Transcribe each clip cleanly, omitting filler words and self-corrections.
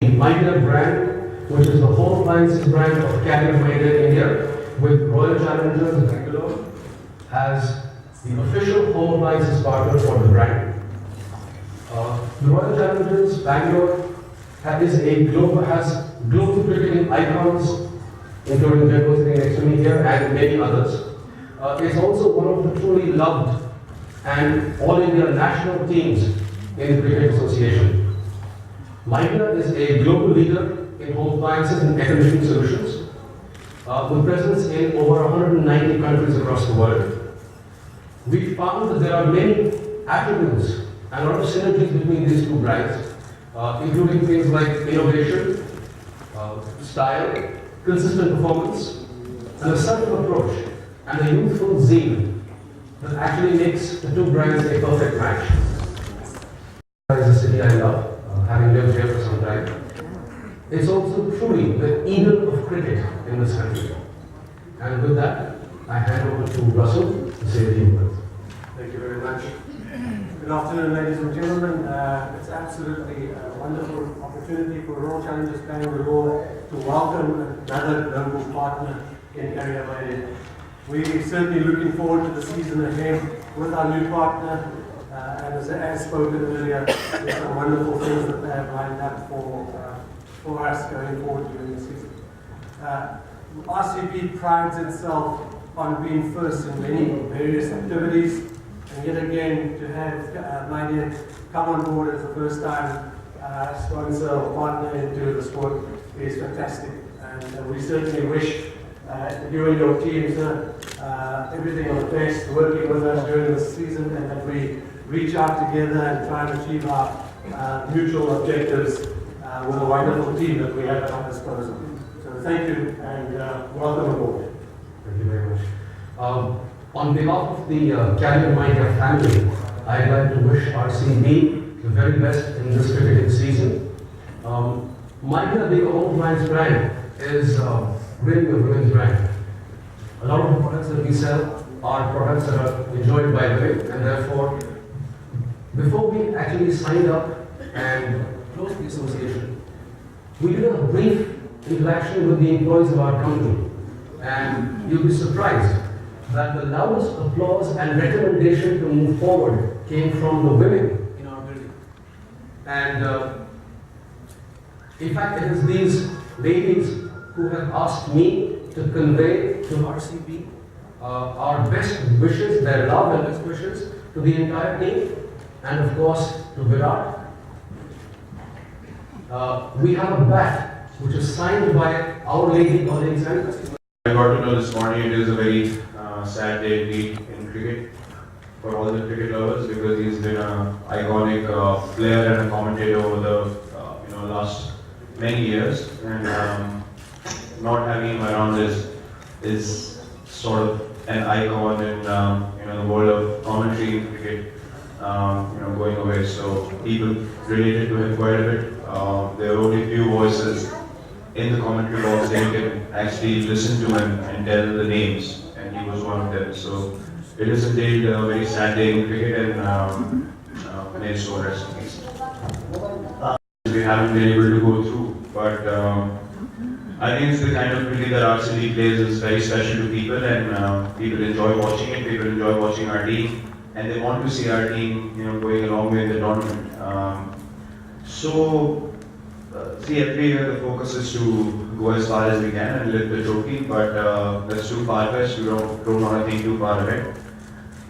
Midea brand, which is the home appliances brand of Carrier Midea India, with Royal Challengers Bangalore as the official home appliances partner for the brand. The Royal Challengers Bangalore has global cricketing icons, including Virat sitting next to me here, and many others. It's also one of the truly loved and all India national teams in the Cricket Association. Midea is a global leader in home appliances and air conditioning solutions, with presence in over 190 countries across the world. We found that there are many attributes and a lot of synergies between these two brands, including things like innovation, style, consistent performance, and a subtle approach, and a youthful zeal that actually makes the two brands a perfect match. Is a city I love, having lived here for some time. It's also truly the Eden of cricket in this country. And with that, I hand over to Russell to say a few words. Thank you very much. Good afternoon, ladies and gentlemen. It's absolutely a wonderful opportunity for Royal Challengers Bangalore to welcome another global partner in Carrier Midea. We're certainly looking forward to the season ahead with our new partner. And as spoken earlier, there's some wonderful things that they have lined up for us going forward during the season. RCB prides itself on being first in many various activities, and yet again to have Mideas come on board as the first time sponsor or partner into the sport is fantastic. And we certainly wish you and your teams everything of the best working with us during the season, and that we reach out together and try and achieve our mutual objectives with a wonderful team that we have at our disposal. So thank you and welcome aboard. Thank you very much. On behalf of the Carrier Midea family, I'd like to wish RCB the very best in this cricketing season. Midea being a home appliance brand is really a women's brand. A lot of the products that we sell are products that are enjoyed by women, and therefore, before we actually signed up and closed the association, we did a brief interaction with the employees of our company, and you'll be surprised that the loudest applause and recommendation to move forward came from the women in our building. And in fact, it is these ladies who have asked me to convey to RCB our best wishes, their love and best wishes to the entire team, and of course to Virat. We have a bat which is signed by Our Lady colleagues and customers. I got to know this morning it is a very sad day indeed in cricket for all the cricket lovers, because he's been an iconic player and a commentator over the last many years, and not having him around is sort of an icon in the world of commentary in cricket going away. So people related to him quite a bit. There are only few voices in the commentary box that you can actually listen to and tell the names, and he was one of them. So it is indeed a very sad day in cricket, and may his soul rest in peace. We haven't been able to go through, but I think it's the kind of cricket that RCB plays is very special to people, and people enjoy watching it. People enjoy watching our team, and they want to see our team, going a long way in the tournament. See, every year the focus is to go as far as we can and lift the trophy, but that's too far-fetched. You don't want to think too far ahead.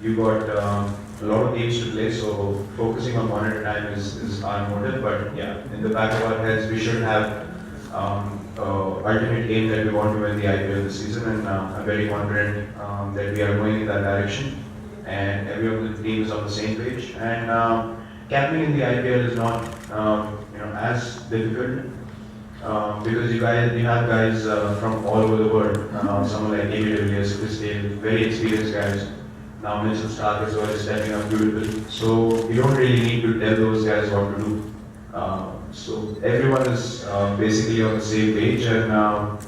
You got a lot of games to play, so focusing on one at a time is our motive. But yeah, in the back of our heads, we should have ultimate aim that we want to win the IPL this season, and I'm very confident that we are going in that direction, and everyone in the team is on the same page. And captaining in the IPL is not as difficult because you have guys from all over the world. Someone like David Villiers, very experienced guys. Now Mitchell Stark as well is stepping up beautifully. So you don't really need to tell those guys what to do. So everyone is basically on the same page, and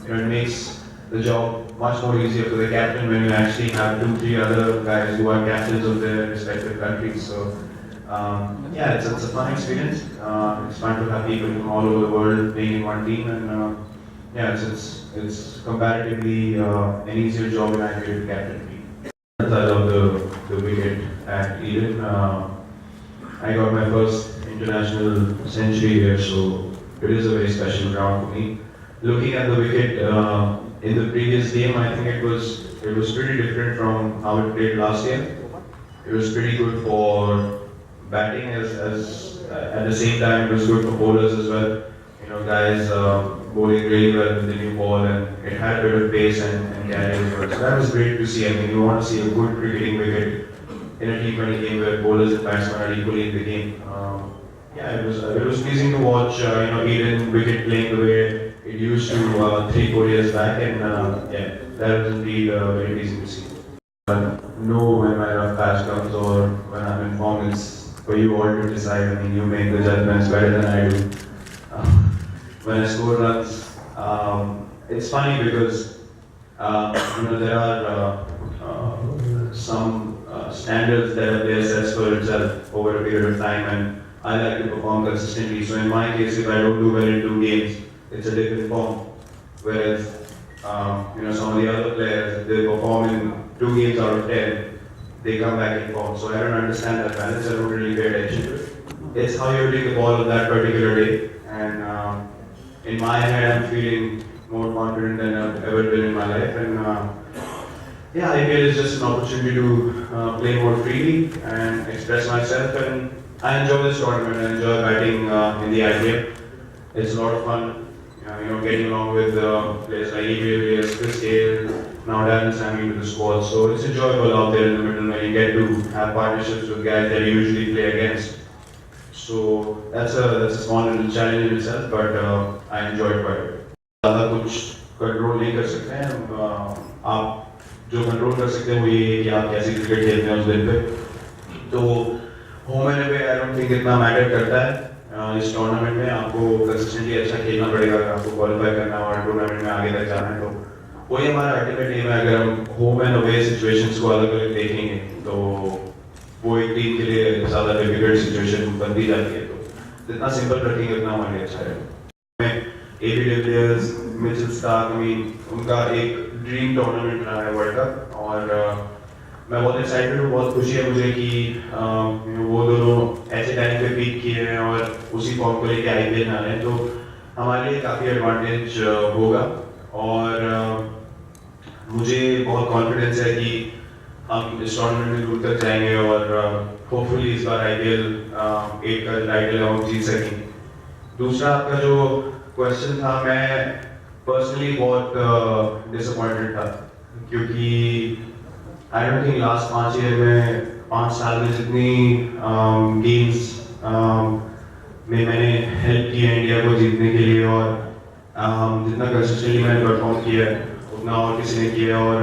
it makes the job much more easier for the captain when you actually have 2-3 other guys who are captains of their respective countries. So Yeah, it's a fun experience. It's fun to have people from all over the world playing in one team, and yeah, it's comparatively an easier job in IPL captain. I love the wicket at Eden. I got my first international century here, so it is a very special ground for me. Looking at the wicket in the previous game, I think it was pretty different from how it played last year. It was pretty good for batting as at the same time it was good for bowlers as well. You know, guys bowling really well with the new ball, and it had a bit of pace and carry as well. So that was great to see. I mean, you want to see a good cricketing wicket in a T20 game where bowlers and batsmen are equally in the game. Yeah, it was pleasing to watch. You know, Eden wicket playing the way it used to 3-4 years back, and yeah, that was indeed very pleasing to see. Know when my rough patch comes or when I'm in form, it's for you all to decide. I mean, you make the judgments better than I do. When I score runs, it's funny because you know, there are some standards that a player sets for itself over a period of time, and I like to perform consistently. So in my case, if I don't do well in 2 games, it's a different form. Whereas you know, some of the other players, if they perform in 2 games out of 10, they come back in form. So I don't understand that balance. I don't really pay attention to it. It's how you take the ball on that particular day, and in my head, I'm feeling more confident than I've ever been in my life. And yeah, IPL is just an opportunity to play more freely and express myself. And I enjoy this tournament. I enjoy batting in the IPL. It's a lot of fun. You know, getting along with players like Mideas, Chris Gale, now Darren Sammy to the squad. So it's enjoyable out there in the middle when you get to have partnerships with guys that you usually play against. So that's a small little challenge in itself, but I enjoy it quite a bit. ज़्यादा कुछ control नहीं कर सकते हैं. आप जो control कर सकते हैं वो ये कि आप कैसे क्रिकेट खेलते हैं उस दिन पे. तो home and away I don't think इतना मैटर करता है. इस टूर्नामेंट में आपको कंसिस्टेंटली अच्छा खेलना पड़ेगा अगर आपको क्वालिफाई करना है और टूर्नामेंट में आगे तक जाना है. तो वही हमारा अल्टीमेट एम है. अगर हम होम एंड अवे सिचुएशंस को अलग अलग देखेंगे तो वो एक टीम के लिए ज़्यादा डिफिकल्ट सिचुएशन बनती जाती है. तो जितना सिंपल रखेंगे उतना हमारे लिए अच्छा रहेगा. AB de Villiers, Mitchell Starc, I mean, उनका एक ड्रीम टूर्नामेंट रहा है वर्ल्ड कप, और मैं बहुत एक्साइटेड हूँ. बहुत खुशी है मुझे कि वो दोनों ऐसे टाइम पे पीक किए हैं और उसी फॉर्म को लेके IPL में आ रहे हैं. तो हमारे लिए काफ़ी एडवांटेज होगा, और मुझे बहुत कॉन्फिडेंस है कि हम इस टूर्नामेंट में दूर तक जाएंगे और होपफुली इस बार IPL 8 का टाइटल हम जीत सकेंगे. दूसरा आपका जो क्वेश्चन था, मैं पर्सनली बहुत डिसअपॉइंटेड था, क्योंकि I don't think last 5 year में 5 साल में जितनी गेम्स में मैंने हेल्प की है इंडिया को जीतने के लिए, और जितना कंसिस्टेंटली मैंने परफॉर्म किया है उतना और किसी ने किया. और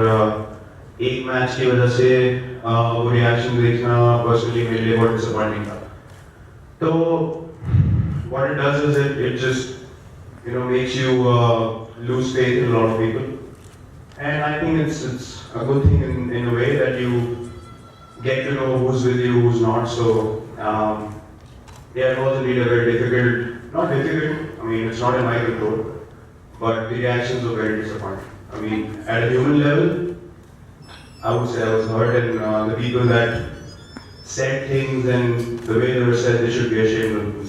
एक मैच की वजह से वो रिएक्शन देखना पर्सनली मेरे लिए बहुत डिसअपॉइंटिंग था. तो what it does is it just makes you lose faith in a lot of people, and I think it's a good thing in a way that you get to know who's with you, who's not. So yeah, it was indeed a very not difficult, I mean it's not in my control, but the reactions were very disappointing. I mean, at a human level, I would say I was hurt, and the people that said things and the way they were said, they should be ashamed of